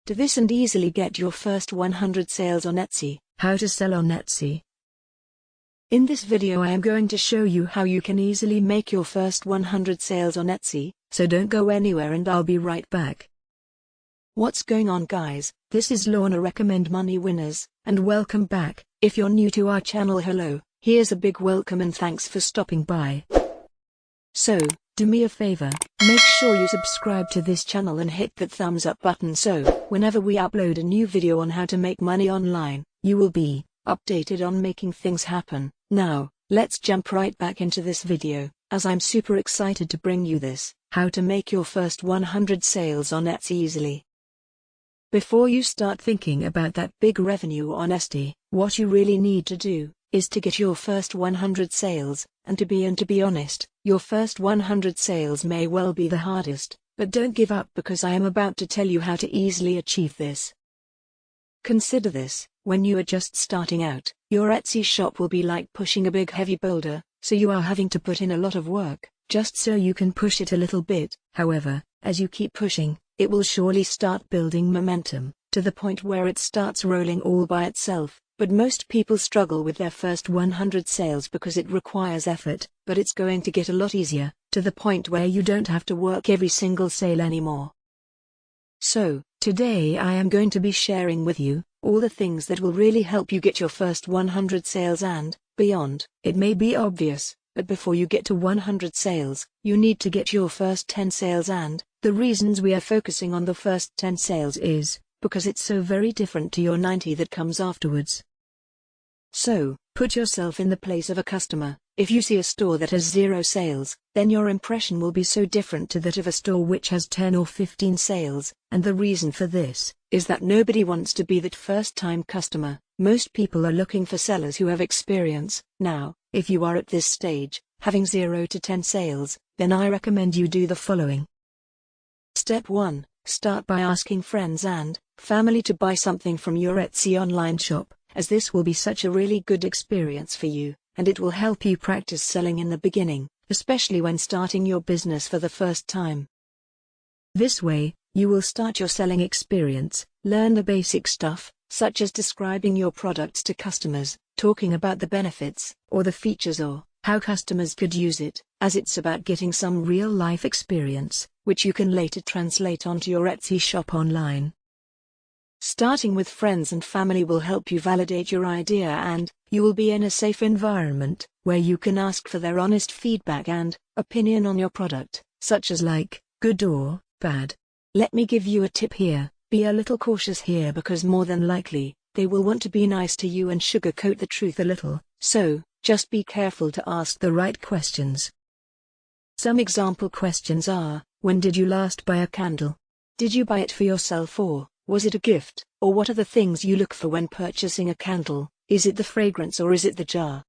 Do this and easily get your first 100 sales on Etsy. How to sell on Etsy. In this video I am going to show you how you can easily make your first 100 sales on Etsy, so don't go anywhere and I'll be right back. What's going on, guys? This is Lorna Recommend Money Winners, and welcome back. If you're new to our channel, hello, here's a big welcome and thanks for stopping by. So, do me a favor, make sure you subscribe to this channel and hit that thumbs up button so, whenever we upload a new video on how to make money online, you will be updated on making things happen. Now, let's jump right back into this video, as I'm super excited to bring you this, how to make your first 100 sales on Etsy easily. Before you start thinking about that big revenue on Etsy, what you really need to do is to get your first 100 sales, and to be honest, your first 100 sales may well be the hardest, but don't give up because I am about to tell you how to easily achieve this. Consider this, when you are just starting out, your Etsy shop will be like pushing a big heavy boulder, so you are having to put in a lot of work, just so you can push it a little bit. However, as you keep pushing, it will surely start building momentum, to the point where it starts rolling all by itself. But most people struggle with their first 100 sales because it requires effort, but it's going to get a lot easier, to the point where you don't have to work every single sale anymore. So, today I am going to be sharing with you all the things that will really help you get your first 100 sales and beyond. It may be obvious, but before you get to 100 sales, you need to get your first 10 sales, and the reasons we are focusing on the first 10 sales is because it's so very different to your 90 that comes afterwards. So, put yourself in the place of a customer. If you see a store that has 0 sales, then your impression will be so different to that of a store which has 10 or 15 sales, and the reason for this is that nobody wants to be that first-time customer. Most people are looking for sellers who have experience. Now, if you are at this stage, having 0 to 10 sales, then I recommend you do the following. Step 1. Start by asking friends and family to buy something from your Etsy online shop, as this will be such a really good experience for you, and it will help you practice selling in the beginning, especially when starting your business for the first time. This way, you will start your selling experience, learn the basic stuff, such as describing your products to customers, talking about the benefits, or the features, or how customers could use it, as it's about getting some real-life experience, which you can later translate onto your Etsy shop online. Starting with friends and family will help you validate your idea, and you will be in a safe environment where you can ask for their honest feedback and opinion on your product, such as like, good or bad. Let me give you a tip here. Be a little cautious here because more than likely, they will want to be nice to you and sugarcoat the truth a little, so just be careful to ask the right questions. Some example questions are, when did you last buy a candle? Did you buy it for yourself, or was it a gift? Or what are the things you look for when purchasing a candle? Is it the fragrance or is it the jar?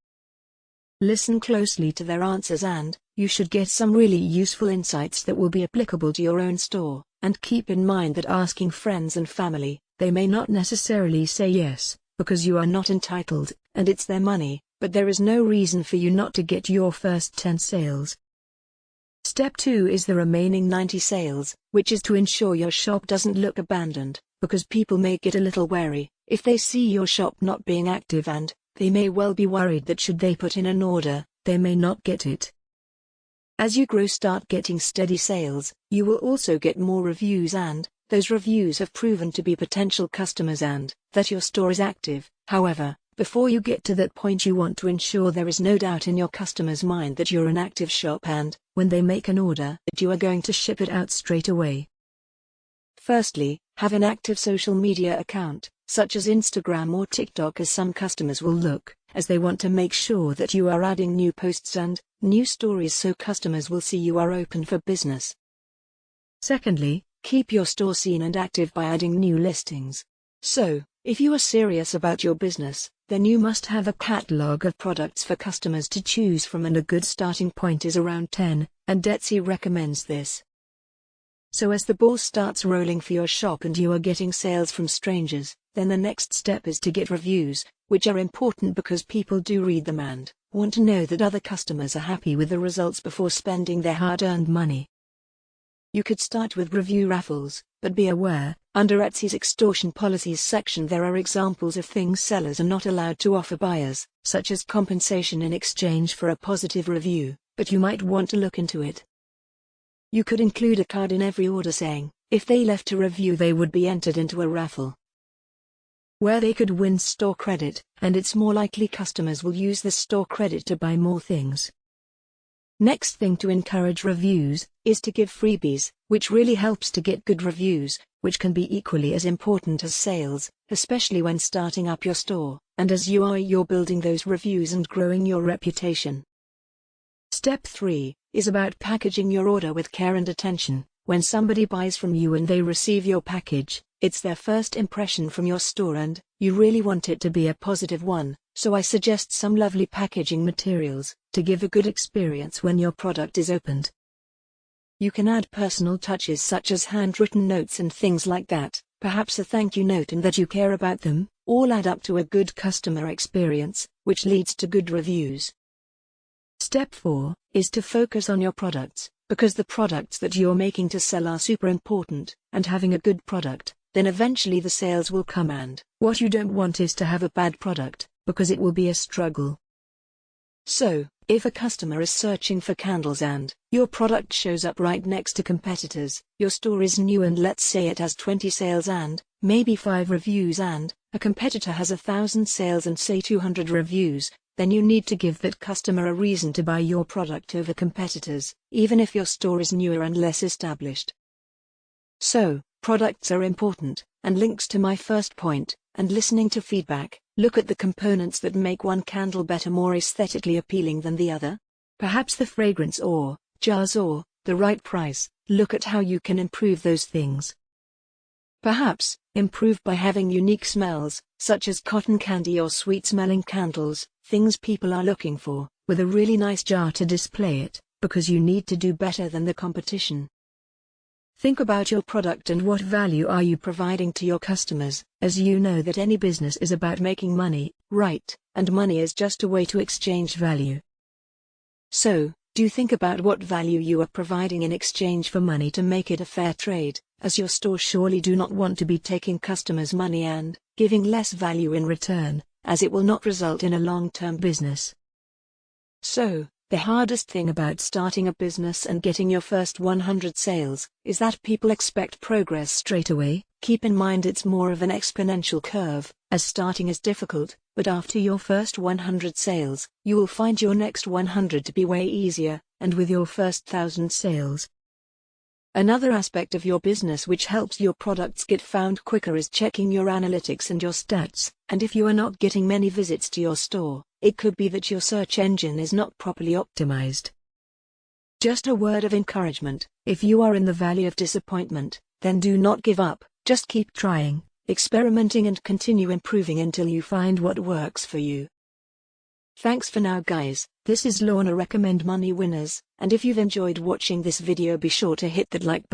Listen closely to their answers and you should get some really useful insights that will be applicable to your own store. And keep in mind that asking friends and family, they may not necessarily say yes, because you are not entitled, and it's their money, but there is no reason for you not to get your first 10 sales. Step 2 is the remaining 90 sales, which is to ensure your shop doesn't look abandoned, because people may get a little wary if they see your shop not being active, and they may well be worried that should they put in an order, they may not get it. As you grow, start getting steady sales, you will also get more reviews, and those reviews have proven to be potential customers and that your store is active. However, before you get to that point, you want to ensure there is no doubt in your customer's mind that you're an active shop, and when they make an order, that you are going to ship it out straight away. Firstly, have an active social media account, such as Instagram or TikTok, as some customers will look, as they want to make sure that you are adding new posts and new stories so customers will see you are open for business. Secondly, keep your store seen and active by adding new listings. So, if you are serious about your business, then you must have a catalog of products for customers to choose from, and a good starting point is around 10, and Etsy recommends this. So as the ball starts rolling for your shop and you are getting sales from strangers, then the next step is to get reviews, which are important because people do read them and want to know that other customers are happy with the results before spending their hard-earned money. You could start with review raffles, but be aware, under Etsy's extortion policies section there are examples of things sellers are not allowed to offer buyers, such as compensation in exchange for a positive review, but you might want to look into it. You could include a card in every order saying, if they left a review they would be entered into a raffle where they could win store credit, and it's more likely customers will use the store credit to buy more things. Next thing to encourage reviews is to give freebies, which really helps to get good reviews, which can be equally as important as sales, especially when starting up your store, and as you're building those reviews and growing your reputation. Step 3 is about packaging your order with care and attention. When somebody buys from you and they receive your package, it's their first impression from your store and you really want it to be a positive one, so I suggest some lovely packaging materials to give a good experience when your product is opened. You can add personal touches such as handwritten notes and things like that, perhaps a thank you note and that you care about them, all add up to a good customer experience, which leads to good reviews. Step 4 is to focus on your products, because the products that you're making to sell are super important, and having a good product, then eventually the sales will come, and what you don't want is to have a bad product, because it will be a struggle. So, if a customer is searching for candles and your product shows up right next to competitors, your store is new and let's say it has 20 sales and maybe 5 reviews and a competitor has 1,000 sales and say 200 reviews, then you need to give that customer a reason to buy your product over competitors, even if your store is newer and less established. So, products are important, and links to my first point, and listening to feedback. Look at the components that make one candle better, more aesthetically appealing than the other. Perhaps the fragrance or jars or the right price. Look at how you can improve those things. Perhaps improve by having unique smells, such as cotton candy or sweet-smelling candles, things people are looking for, with a really nice jar to display it, because you need to do better than the competition. Think about your product and what value are you providing to your customers, as you know that any business is about making money, right, and money is just a way to exchange value. So, do think about what value you are providing in exchange for money to make it a fair trade, as your store surely do not want to be taking customers' money and giving less value in return, as it will not result in a long-term business. So, the hardest thing about starting a business and getting your first 100 sales is that people expect progress straight away. Keep in mind it's more of an exponential curve, as starting is difficult, but after your first 100 sales, you will find your next 100 to be way easier, and with your first 1,000 sales. Another aspect of your business which helps your products get found quicker is checking your analytics and your stats, and if you are not getting many visits to your store, it could be that your search engine is not properly optimized. Just a word of encouragement, if you are in the valley of disappointment, then do not give up, just keep trying, experimenting and continue improving until you find what works for you. Thanks for now guys, this is Lorna Recommend Money Winners, and if you've enjoyed watching this video be sure to hit that like button.